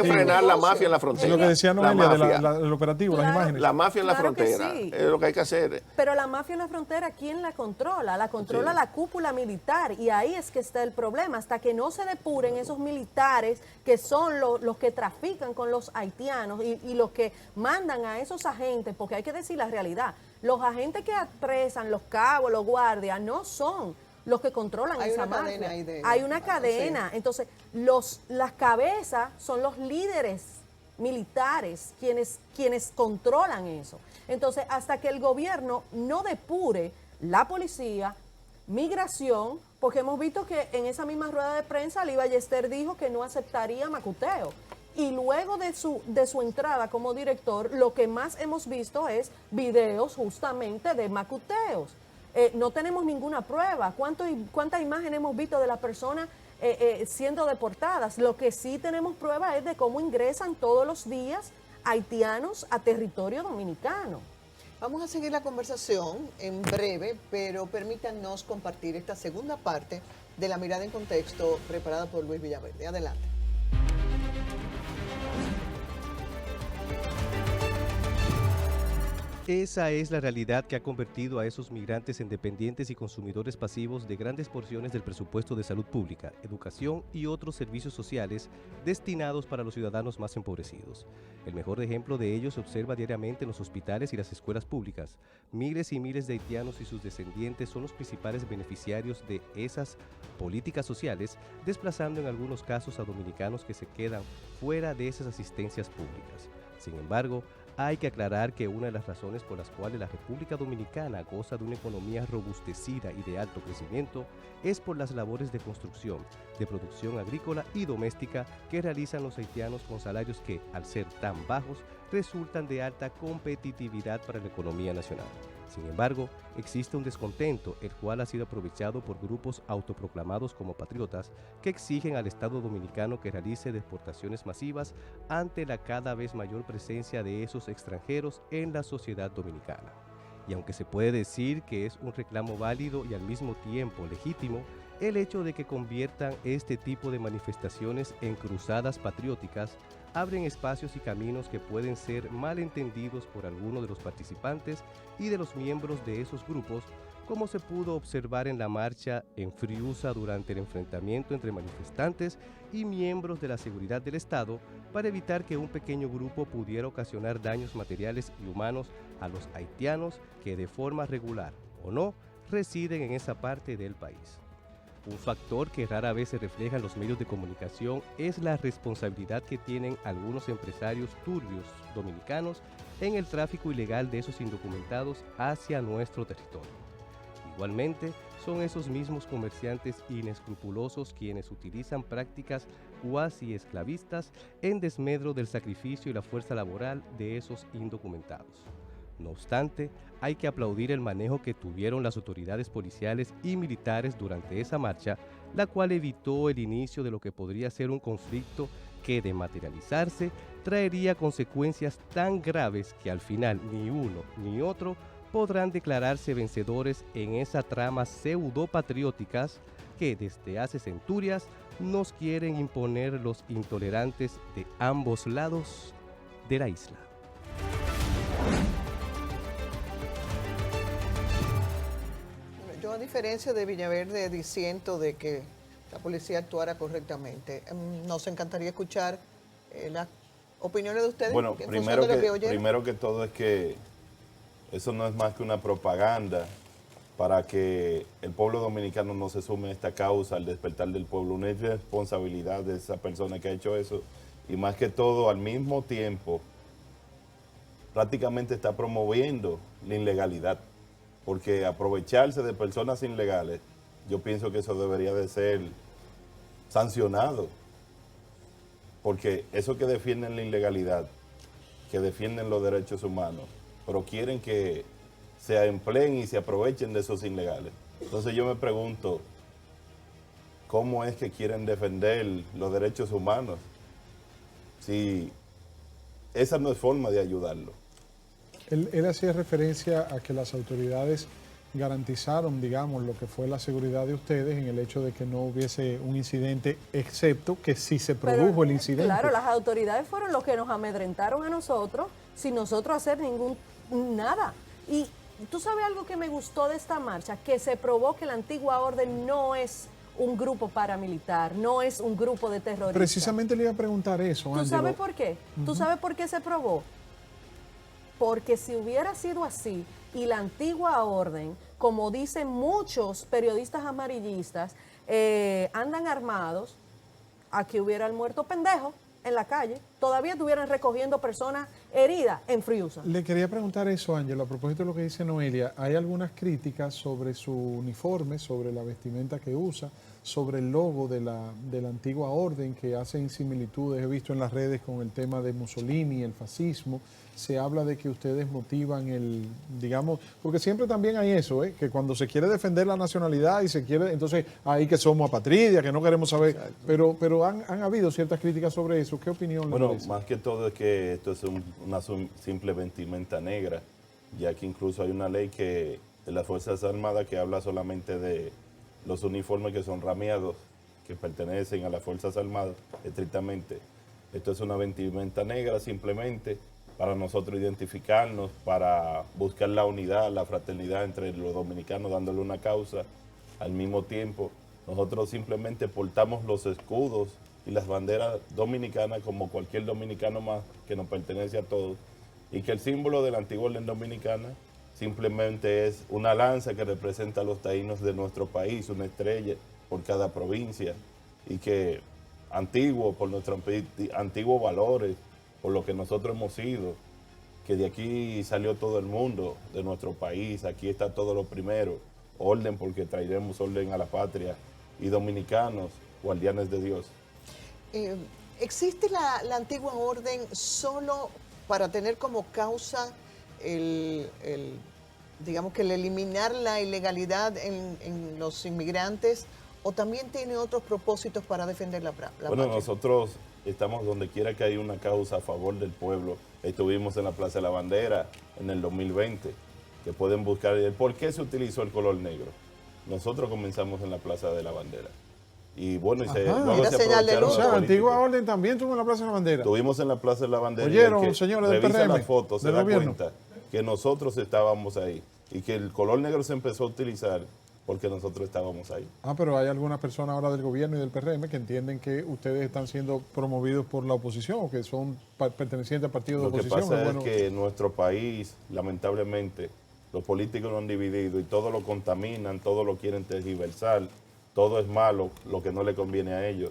frenar, de la mafia en la frontera. Lo que decía La Noelia mafia. del operativo, las Claro. imágenes. La mafia en la Claro que frontera, sí. es lo que hay que hacer. Pero la mafia en la frontera, ¿quién la controla? La controla Sí. la cúpula militar y ahí es que está el problema. Hasta que no se depuren esos militares que son los que trafican con los haitianos y los que mandan a esos agentes, porque hay que decir la realidad, los agentes que apresan, los cabos, los guardias, no son los que controlan Hay esa una mafia. cadena ahí de- Hay una cadena. Entonces, las cabezas son los líderes militares quienes controlan eso. Entonces, hasta que el gobierno no depure la policía, migración, porque hemos visto que en esa misma rueda de prensa Lee Ballester dijo que no aceptaría macuteo. Y luego de su entrada como director, lo que más hemos visto es videos justamente de macuteos. No tenemos ninguna prueba. ¿Cuántas imágenes hemos visto de las personas siendo deportadas? Lo que sí tenemos prueba es de cómo ingresan todos los días haitianos a territorio dominicano. Vamos a seguir la conversación en breve, pero permítanos compartir esta segunda parte de la mirada en contexto preparada por Luis Villaverde. Adelante. Esa es la realidad que ha convertido a esos migrantes en dependientes y consumidores pasivos de grandes porciones del presupuesto de salud pública, educación y otros servicios sociales destinados para los ciudadanos más empobrecidos. El mejor ejemplo de ello se observa diariamente en los hospitales y las escuelas públicas. Miles y miles de haitianos y sus descendientes son los principales beneficiarios de esas políticas sociales, desplazando en algunos casos a dominicanos que se quedan fuera de esas asistencias públicas. Sin embargo, hay que aclarar que una de las razones por las cuales la República Dominicana goza de una economía robustecida y de alto crecimiento es por las labores de construcción, de producción agrícola y doméstica que realizan los haitianos con salarios que, al ser tan bajos, resultan de alta competitividad para la economía nacional. Sin embargo, existe un descontento, el cual ha sido aprovechado por grupos autoproclamados como patriotas que exigen al Estado dominicano que realice deportaciones masivas ante la cada vez mayor presencia de esos extranjeros en la sociedad dominicana. Y aunque se puede decir que es un reclamo válido y al mismo tiempo legítimo, el hecho de que conviertan este tipo de manifestaciones en cruzadas patrióticas abren espacios y caminos que pueden ser malentendidos por algunos de los participantes y de los miembros de esos grupos, como se pudo observar en la marcha en Friusa durante el enfrentamiento entre manifestantes y miembros de la seguridad del Estado para evitar que un pequeño grupo pudiera ocasionar daños materiales y humanos a los haitianos que de forma regular o no residen en esa parte del país. Un factor que rara vez se refleja en los medios de comunicación es la responsabilidad que tienen algunos empresarios turbios dominicanos en el tráfico ilegal de esos indocumentados hacia nuestro territorio. Igualmente, son esos mismos comerciantes inescrupulosos quienes utilizan prácticas cuasi esclavistas en desmedro del sacrificio y la fuerza laboral de esos indocumentados. No obstante, hay que aplaudir el manejo que tuvieron las autoridades policiales y militares durante esa marcha, la cual evitó el inicio de lo que podría ser un conflicto que, de materializarse, traería consecuencias tan graves que al final ni uno ni otro podrán declararse vencedores en esa trama pseudopatrióticas que desde hace centurias nos quieren imponer los intolerantes de ambos lados de la isla. Yo, a diferencia de Villaverde, disiento de que la policía actuara correctamente. Nos encantaría escuchar las opiniones de ustedes. Bueno, primero que todo es que eso no es más que una propaganda para que el pueblo dominicano no se sume a esta causa, al despertar del pueblo. Una irresponsabilidad de esa persona que ha hecho eso, y más que todo, al mismo tiempo, prácticamente está promoviendo la ilegalidad, porque aprovecharse de personas ilegales, yo pienso que eso debería de ser sancionado, porque eso que defienden la ilegalidad, que defienden los derechos humanos, pero quieren que se empleen y se aprovechen de esos ilegales. Entonces yo me pregunto, ¿cómo es que quieren defender los derechos humanos si esa no es forma de ayudarlo? Él hacía referencia a que las autoridades garantizaron, digamos, lo que fue la seguridad de ustedes en el hecho de que no hubiese un incidente, excepto que sí se produjo el incidente. Claro, las autoridades fueron los que nos amedrentaron a nosotros sin nosotros hacer nada. Y tú sabes algo que me gustó de esta marcha, que se probó que la antigua orden no es un grupo paramilitar, no es un grupo de terroristas. Precisamente le iba a preguntar eso, ¿Tú sabes por qué? ¿Tú sabes por qué se probó? Porque si hubiera sido así y la antigua orden, como dicen muchos periodistas amarillistas, andan armados, aquí hubiera el muerto pendejo en la calle, todavía estuvieran recogiendo personas heridas en Friusa. Le quería preguntar eso, Ángelo, a propósito de lo que dice Noelia. Hay algunas críticas sobre su uniforme, sobre la vestimenta que usa, sobre el logo de la antigua orden, que hacen similitudes, he visto en las redes, con el tema de Mussolini, el fascismo. Se habla de que ustedes motivan digamos, porque siempre también hay eso, que cuando se quiere defender la nacionalidad y se quiere, entonces ahí que somos apatridia, que no queremos saber. Exacto. Pero han habido ciertas críticas sobre eso. ¿Qué opinión le merece? Bueno, más que todo es que esto es una simple vestimenta negra. ya que incluso hay una ley de las Fuerzas Armadas que habla solamente de los uniformes que son rameados, que pertenecen a las Fuerzas Armadas estrictamente. Esto es una vestimenta negra simplemente para nosotros identificarnos, para buscar la unidad, la fraternidad entre los dominicanos, dándole una causa. Al mismo tiempo, nosotros simplemente portamos los escudos y las banderas dominicanas como cualquier dominicano más que nos pertenece a todos, y que el símbolo de la antigua orden dominicana simplemente es una lanza que representa a los taínos de nuestro país, una estrella por cada provincia, y que antiguo, por nuestros antiguos valores, por lo que nosotros hemos sido, que de aquí salió todo el mundo, de nuestro país, aquí está todo lo primero, orden porque traeremos orden a la patria, y dominicanos, guardianes de Dios. ¿Existe la antigua orden solo para tener como causa digamos que el eliminar la ilegalidad en los inmigrantes, o también tiene otros propósitos para defender la patria? Bueno, nosotros estamos donde quiera que haya una causa a favor del pueblo. Estuvimos en la Plaza de la Bandera en el 2020, que pueden buscar el por qué se utilizó el color negro. Nosotros comenzamos en la Plaza de la Bandera. Y bueno, luego se aprovecharon. O sea, la antigua orden también tuvo en la Plaza de la Bandera. Estuvimos en la Plaza de la Bandera. Oyeron, señores del revisa PRM, las fotos, se del da gobierno, cuenta que nosotros estábamos ahí y que el color negro se empezó a utilizar porque nosotros estábamos ahí. Pero hay algunas personas ahora del gobierno y del PRM que entienden que ustedes están siendo promovidos por la oposición o que son pertenecientes al partido de oposición. Lo que pasa es que en nuestro país, lamentablemente, los políticos lo han dividido y todo lo contaminan, todo lo quieren tergiversar, todo es malo, lo que no le conviene a ellos.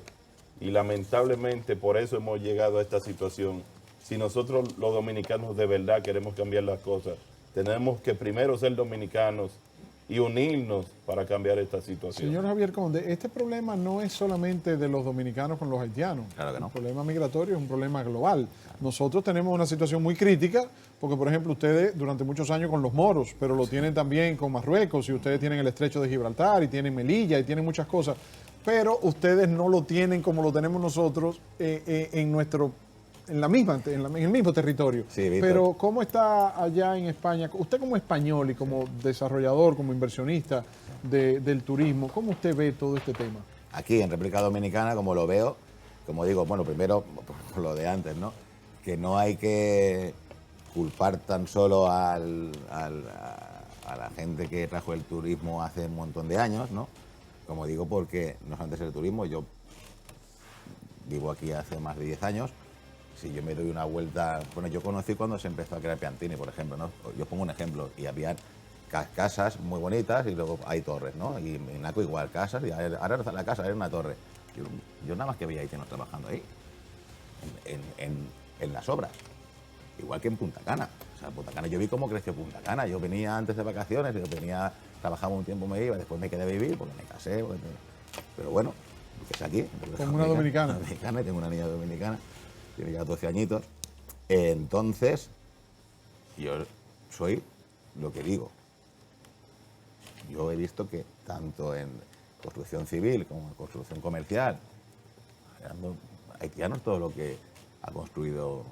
Y lamentablemente por eso hemos llegado a esta situación. Si nosotros los dominicanos de verdad queremos cambiar las cosas, tenemos que primero ser dominicanos y unirnos para cambiar esta situación. Señor Javier Conde, este problema no es solamente de los dominicanos con los haitianos. Claro que no. El problema migratorio es un problema global. Nosotros tenemos una situación muy crítica porque, por ejemplo, ustedes durante muchos años con los moros, pero lo tienen también con Marruecos, y ustedes tienen el estrecho de Gibraltar, y tienen Melilla, y tienen muchas cosas, pero ustedes no lo tienen como lo tenemos nosotros en el mismo territorio. Sí, Víctor. Pero ¿cómo está allá en España? Usted como español y como desarrollador, como inversionista del turismo, ¿cómo usted ve todo este tema? Aquí en República Dominicana, como lo veo, como digo, bueno, primero por lo de antes, ¿no? Que no hay que culpar tan solo a la gente que trajo el turismo hace un montón de años, ¿no? Como digo, porque no solamente es el turismo, yo vivo aquí hace más de 10 años. Si yo me doy una vuelta, bueno, yo conocí cuando se empezó a crear Piantini, por ejemplo, ¿no? Yo pongo un ejemplo, y había casas muy bonitas y luego hay torres, ¿no? Y en Naco igual, casas, y ahora la casa era una torre. Yo nada más que veía haitianos trabajando ahí, en las obras, igual que en Punta Cana. O sea, en Punta Cana yo vi cómo creció Punta Cana. Yo venía antes de vacaciones, trabajaba un tiempo, me iba, después me quedé a vivir porque me casé, pero bueno, que es aquí. Como una dominicana. Tengo una niña dominicana. Tiene ya 12 añitos. Entonces, yo soy lo que digo. Yo he visto que tanto en construcción civil como en construcción comercial, haitianos todo lo que ha construido,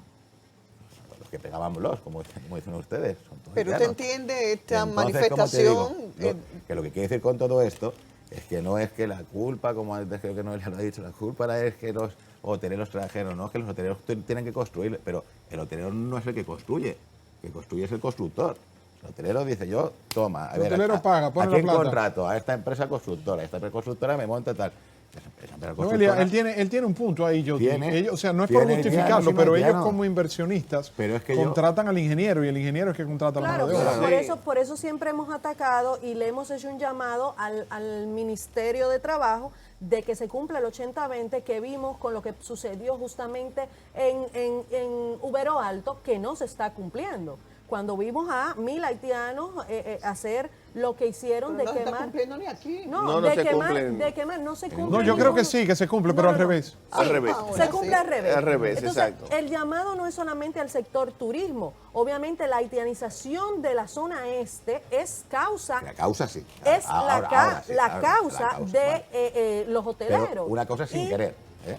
los que pegaban blogs, como dicen ustedes. Son todos Pero haitianos. usted entiende esta Entonces, manifestación. ¿cómo te digo? Que lo que quiere decir con todo esto es que no es que la culpa, como antes creo que Noelia lo ha dicho, la culpa es que los hoteleros extranjeros, no, que los hoteleros tienen que construir, pero el hotelero no es el que construye es el constructor. El hotelero dice, yo, toma, a El ver, hotelero paga, pone aquí la plata. contrato a esta empresa constructora, me monta tal. Esa empresa Noelia, constructora- él tiene un punto ahí, Joti. Tiene- O sea, no es por tiene justificarlo, haitianos y pero ellos haitianos. como inversionistas Pero es que contratan al ingeniero, y el ingeniero es que contrata la Claro, mano de obra. pero por eso siempre hemos atacado y le hemos hecho un llamado al Ministerio de Trabajo de que se cumpla el 80-20 que vimos con lo que sucedió justamente en Ubero Alto, que no se está cumpliendo. Cuando vimos a 1000 haitianos hacer lo que hicieron Pero de no se está quemar. cumpliendo ni aquí. No de se quemar, cumplen. de quemar, no se cumple. No, yo creo que sí, que se cumple, pero al revés. Al revés. Se cumple al revés. Al revés, Entonces, exacto. el llamado no es solamente al sector turismo. Obviamente la haitianización de la zona este es causa, La causa sí. es Ahora sí, la ahora, causa de vale. los Pero hoteleros. una cosa sin Y- querer, ¿eh?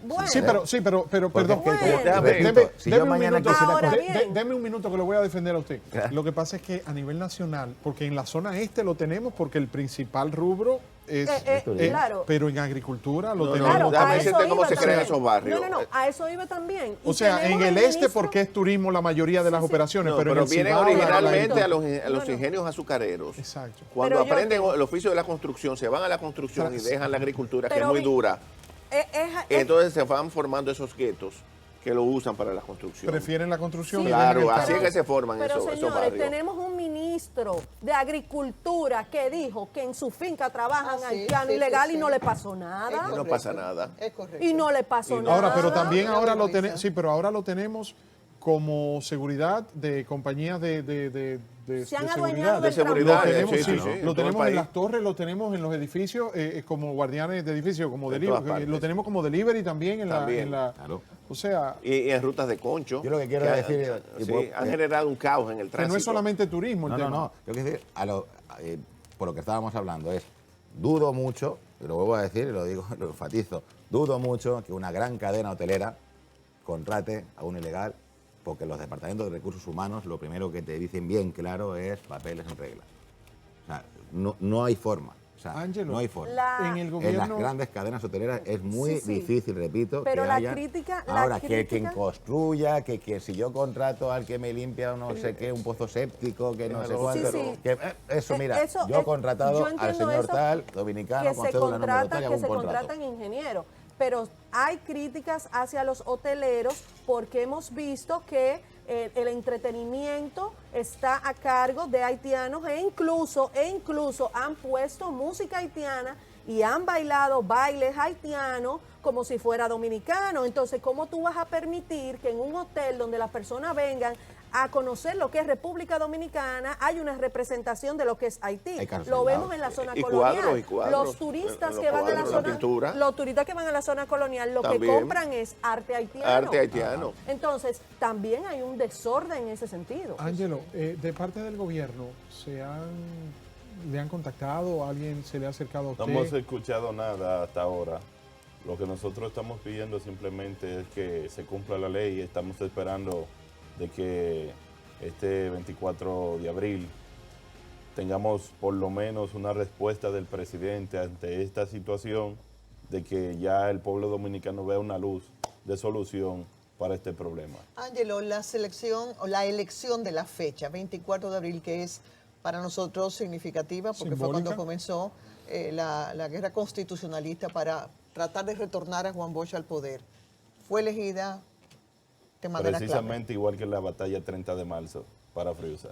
Bueno, Sí, pero Porque perdón. es que, Bueno. si yo mañana quisiera... Ahora bien. Deme un minuto que lo voy a defender a usted. Lo que pasa es que a nivel nacional, porque en la zona este lo tenemos porque el principal rubro es... claro. Pero en agricultura lo No, tenemos Claro, déjame a también. decirte eso cómo iba se crean también. esos barrios. No, a eso iba también. Y O sea, en tenemos el al este ministro- porque es turismo la mayoría de las operaciones, No, pero en pero el vienen Cibao, originalmente a No, los no. ingenios azucareros. Exacto. Cuando Pero yo- aprenden el oficio de la construcción, se van a la construcción y dejan la agricultura, que es Pero muy vi- dura. es- Entonces se van formando esos guetos que lo usan para la construcción. Prefieren la construcción. Sí, y dejan el Claro, campo. así es que se forman Pero esos señores, barrios. tenemos un ministro de Agricultura que dijo que en su finca trabajan Ah, sí, haitianos sí, ilegal sí, y sí. no le pasó Es nada. no correcto. pasa nada. Es correcto. Y no le pasó nada. Ahora, pero también Una ahora lo vergüenza. tenemos, sí, pero ahora lo tenemos como seguridad de compañías de Se han de adueñado De del seguridad, Lo tenemos, sí, sí, sí, sí, en lo todo el tenemos en país. las torres, lo tenemos en los edificios como guardianes de edificios, como En delivery, todas partes. lo tenemos como delivery también en También. la Claro. o sea, Y en rutas de concho. Yo lo que quiero decir... sí, han generado un caos en el que tránsito. no es solamente turismo el No, tema. no, no. Yo quiero decir, por lo que estábamos hablando, dudo mucho, y lo vuelvo a decir y lo digo, lo enfatizo, dudo mucho que una gran cadena hotelera contrate a un ilegal, porque los departamentos de recursos humanos lo primero que te dicen bien claro es papeles en regla. O sea, no hay forma. O sea, Ángelo, no hay forma. en el En las gobierno grandes cadenas hoteleras es muy Sí, sí. difícil, repito, Pero que la haya... crítica- la Ahora, que quien crítica- construya, que si yo contrato al que me limpia no sé qué, un pozo séptico, que no sé cuánto... Sí, sí. que, eso, mira, Eso, yo he contratado yo al entiendo señor eso, tal, dominicano, que con se cédula número tal, y contratan, hago que un se contrato. contratan ingenieros, pero hay críticas hacia los hoteleros porque hemos visto que el entretenimiento está a cargo de haitianos e incluso han puesto música haitiana y han bailado bailes haitianos como si fuera dominicano. Entonces, ¿cómo tú vas a permitir que en un hotel donde las personas vengan a conocer lo que es República Dominicana hay una representación de lo que es Haití? Hay casos Lo aislados. vemos en la zona Y colonial. cuadros, Los turistas los que van a la cuadros, la zona, pintura. los turistas que van a la zona colonial lo que También. compran es arte haitiano. Arte haitiano. Entonces, también hay un desorden en ese sentido. Ángelo, de parte del gobierno, ¿le han contactado? ¿Alguien se le ha acercado a usted? No hemos escuchado nada hasta ahora. Lo que nosotros estamos pidiendo simplemente es que se cumpla la ley y estamos esperando de que este 24 de abril tengamos por lo menos una respuesta del presidente ante esta situación de que ya el pueblo dominicano vea una luz de solución para este problema. Ángelo, la elección de la fecha, 24 de abril, que es para nosotros significativa, porque fue Simbólica. cuando comenzó la guerra constitucionalista para tratar de retornar a Juan Bosch al poder, fue elegida de manera Precisamente igual que la batalla 30 de marzo para Friusa.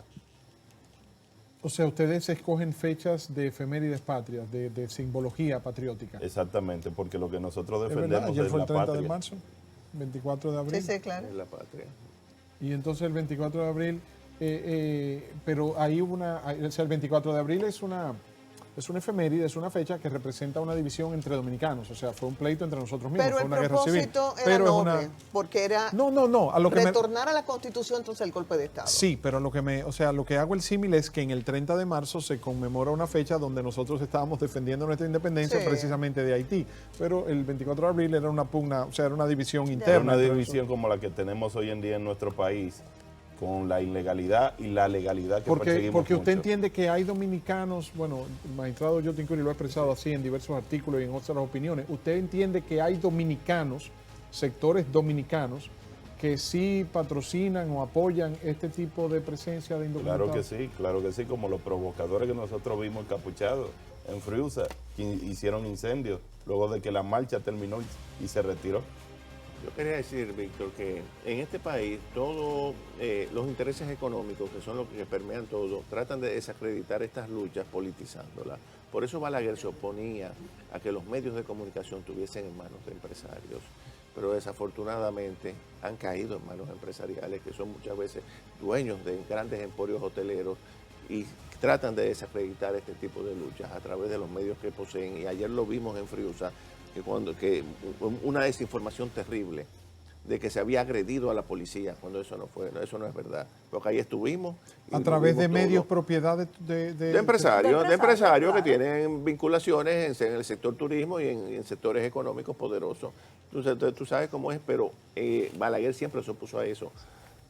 O sea, ustedes escogen fechas de efemérides patrias, de simbología patriótica. Exactamente, porque lo que nosotros ¿Es verdad? defendemos Ayer es fue la el 30 patria. de marzo, 24 de clave. abril. Sí, sí, claro. Es la patria. Y entonces el 24 de abril, pero ahí hubo o sea, el 24 de abril es una efeméride, es una fecha que representa una división entre dominicanos, o sea, fue un pleito entre nosotros mismos, Pero fue el una guerra civil. propósito era Pero es noble, porque era No, a lo que retornar a la Constitución tras el golpe de Estado. Sí, pero lo que hago el símil es que en el 30 de marzo se conmemora una fecha donde nosotros estábamos defendiendo nuestra independencia Sí. precisamente de Haití, pero el 24 de abril era una pugna, o sea, era una división Era interna. una entre división como la que tenemos hoy en día en nuestro país, con la ilegalidad y la legalidad que perseguimos Porque usted mucho. entiende que hay dominicanos, bueno, el magistrado Jotin Curry lo ha expresado así en diversos artículos y en otras opiniones, usted entiende que hay dominicanos, sectores dominicanos, que sí patrocinan o apoyan este tipo de presencia de indocumentados. Claro que sí, como los provocadores que nosotros vimos encapuchados en Friusa, que hicieron incendios, luego de que la marcha terminó y se retiró. Yo quería decir, Víctor, que en este país todos los intereses económicos, que son los que permean todo, tratan de desacreditar estas luchas politizándolas. Por eso Balaguer se oponía a que los medios de comunicación tuviesen en manos de empresarios. Pero desafortunadamente han caído en manos empresariales que son muchas veces dueños de grandes emporios hoteleros y tratan de desacreditar este tipo de luchas a través de los medios que poseen. Y ayer lo vimos en Friusa, que una desinformación terrible de que se había agredido a la policía, cuando eso no fue, eso no es verdad. Porque ahí estuvimos. A través de medios todo. propiedad De empresarios claro. que tienen vinculaciones en el sector turismo y en sectores económicos poderosos. Entonces, tú sabes cómo es, pero Balaguer siempre se opuso a eso,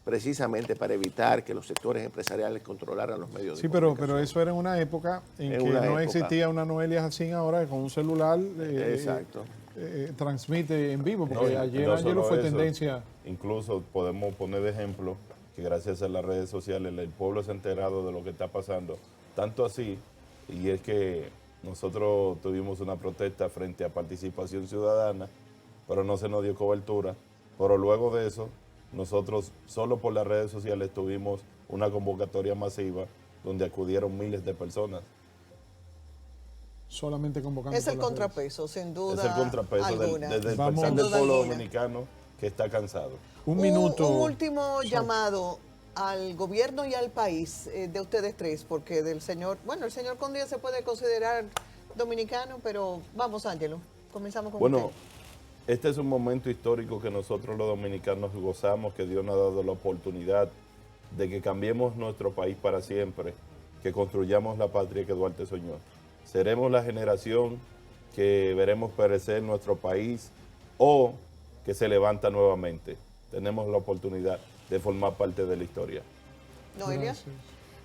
precisamente para evitar que los sectores empresariales controlaran los medios de comunicación. pero eso era en una época en En que una no época. existía una Noelia Jacín ahora que con un celular Exacto. transmite en vivo, porque No, ayer no Angelo solo fue eso, tendencia. Incluso podemos poner de ejemplo que gracias a las redes sociales el pueblo se ha enterado de lo que está pasando. Tanto así, y es que nosotros tuvimos una protesta frente a Participación Ciudadana, pero no se nos dio cobertura. Pero luego de eso, nosotros solo por las redes sociales tuvimos una convocatoria masiva donde acudieron miles de personas. Solamente convocando. Es el por las redes. contrapeso, sin duda Es el contrapeso alguna. del Vamos. pensar Sin del duda pueblo alguna. dominicano que está cansado. Un minuto. Un último llamado al gobierno y al país de ustedes tres, porque del señor, bueno, el señor Condía se puede considerar dominicano, pero vamos, Ángelo, comenzamos con Bueno, usted. este es un momento histórico que nosotros los dominicanos gozamos, que Dios nos ha dado la oportunidad de que cambiemos nuestro país para siempre, que construyamos la patria que Duarte soñó. Seremos la generación que veremos perecer nuestro país o que se levanta nuevamente. Tenemos la oportunidad de formar parte de la historia. Noelia.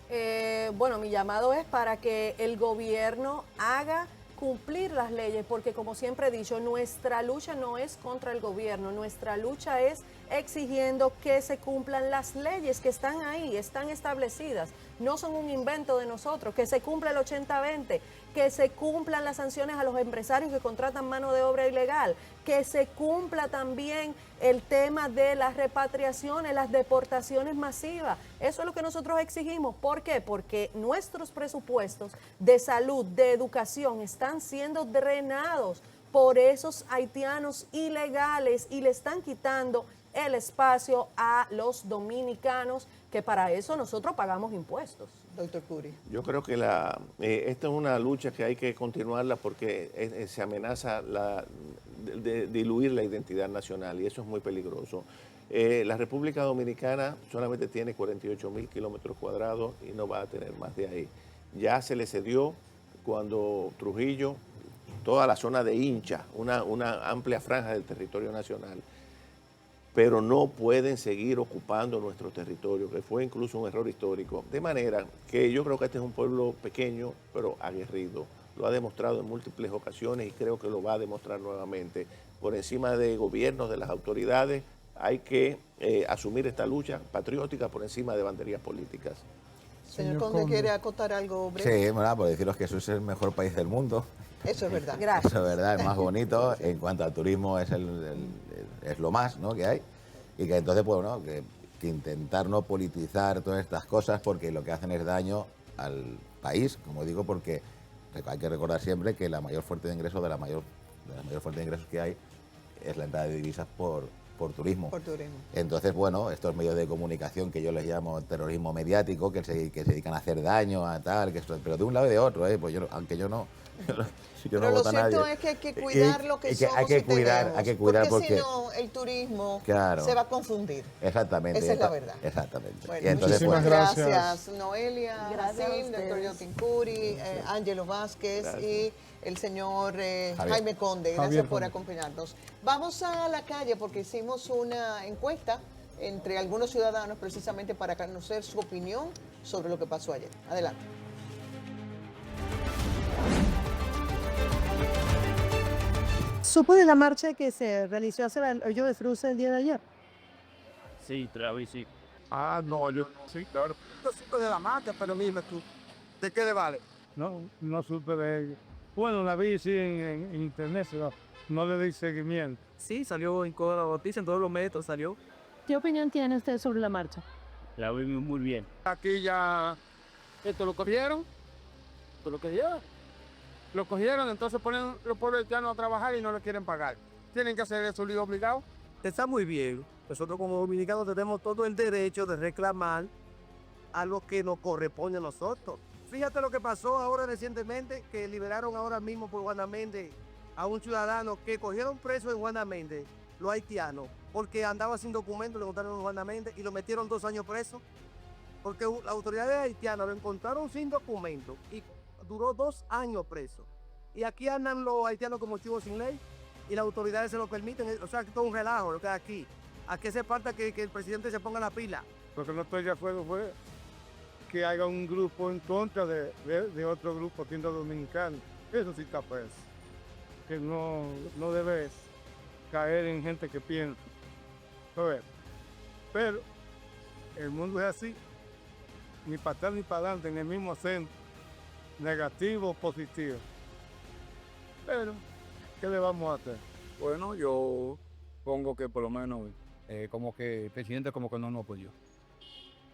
Gracias. Bueno, mi llamado es para que el gobierno haga cumplir las leyes, porque como siempre he dicho, nuestra lucha no es contra el gobierno, nuestra lucha es exigiendo que se cumplan las leyes que están ahí, están establecidas, no son un invento de nosotros, que se cumpla el 80-20, que se cumplan las sanciones a los empresarios que contratan mano de obra ilegal, que se cumpla también el tema de las repatriaciones, las deportaciones masivas. Eso es lo que nosotros exigimos. ¿Por qué? Porque nuestros presupuestos de salud, de educación, están siendo drenados por esos haitianos ilegales y le están quitando el espacio a los dominicanos, que para eso nosotros pagamos impuestos. Doctor Curi. Yo creo que esta es una lucha que hay que continuarla porque se amenaza de diluir la identidad nacional y eso es muy peligroso. La República Dominicana solamente tiene 48.000 kilómetros cuadrados y no va a tener más de ahí. Ya se le cedió cuando Trujillo, toda la zona de Hincha, una amplia franja del territorio nacional, pero no pueden seguir ocupando nuestro territorio, que fue incluso un error histórico. De manera que yo creo que este es un pueblo pequeño, pero aguerrido. Lo ha demostrado en múltiples ocasiones y creo que lo va a demostrar nuevamente. Por encima de gobiernos, de las autoridades, hay que asumir esta lucha patriótica por encima de banderías políticas. Señor Conde, ¿quiere acotar algo breve? Sí, bueno, por deciros que eso es el mejor país del mundo. Eso es verdad. Gracias. Eso es verdad, es más bonito. En cuanto al turismo es lo más, ¿no?, que hay. Y que entonces, pues, bueno, que intentar no politizar todas estas cosas porque lo que hacen es daño al país, como digo, porque hay que recordar siempre que la mayor fuente de ingresos de la mayor fuente de ingresos que hay es la entrada de divisas por turismo. Por turismo. Entonces, bueno, estos medios de comunicación que yo les llamo terrorismo mediático, que se dedican a hacer daño, a tal, pero de un lado y de otro, pues aunque yo no Pero no lo voto a nadie. cierto es que hay que cuidar lo que somos hay que y cuidar, tenemos, hay que cuidar porque si porque no, el turismo Claro. se va a confundir. Exactamente. Esa es la verdad. Exactamente. Bueno, Y entonces, muchísimas pues, gracias. Noelia, Gracias a Jacín, ustedes. doctor Yotin Curi, Ángelo Vázquez y el señor Jaime Conde. Gracias Javier por Conde. acompañarnos. Vamos a la calle porque hicimos una encuesta entre algunos ciudadanos precisamente para conocer su opinión sobre lo que pasó ayer. Adelante. ¿Supo de la marcha que se realizó hacia el hoyo de Fruce el día de ayer? Sí, Travis, sí. Ah, no, yo sí, claro. No supe de la marca, pero dime tú, ¿de qué le vale? No supe de ella. Bueno, la vi sí en internet, pero no le di seguimiento. Sí, salió en toda la noticia, en todos los medios salió. ¿Qué opinión tiene usted sobre la marcha? La vi muy bien. Aquí ya, esto lo cogieron, lo cogieron, entonces ponen los pueblos haitianos a trabajar y no le quieren pagar. Tienen que hacer eso lío obligado. Está muy bien. Nosotros como dominicanos tenemos todo el derecho de reclamar a lo que nos corresponde a nosotros. Fíjate lo que pasó ahora recientemente, que liberaron ahora mismo por Juana Méndez a un ciudadano que cogieron preso en Juana Méndez los haitianos, porque andaba sin documentos, lo encontraron guardamente y lo metieron 2 años preso. Porque las autoridades haitianas lo encontraron sin documentos y duró 2 años preso. Y aquí andan los haitianos como chivos sin ley y las autoridades se lo permiten. O sea, que todo un relajo lo que hay aquí. Aquí hace falta que el presidente se ponga la pila. Lo que no estoy de acuerdo fue que haya un grupo en contra de otro grupo siendo dominicano. Eso sí está pues. Que no debes caer en gente que piensa. A ver, pero el mundo es así. Ni para atrás ni para adelante, en el mismo acento. Negativo o positivo. Pero, ¿qué le vamos a hacer? Bueno, yo pongo que por lo menos como que el presidente como que no nos apoyó.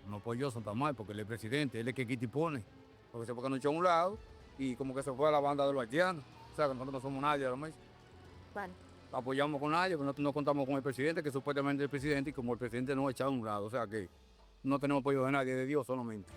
No apoyó, son tan mal, porque él es presidente, él es que quita y pone. Porque se fue que nos echó a un lado y como que se fue a la banda de los haitianos. O sea, que nosotros no somos nadie ahora mismo. Vale. Apoyamos con nadie, pero nosotros no contamos con el presidente, que supuestamente es el presidente, y como el presidente nos ha echado a un lado. O sea que no tenemos apoyo de nadie, de Dios solamente.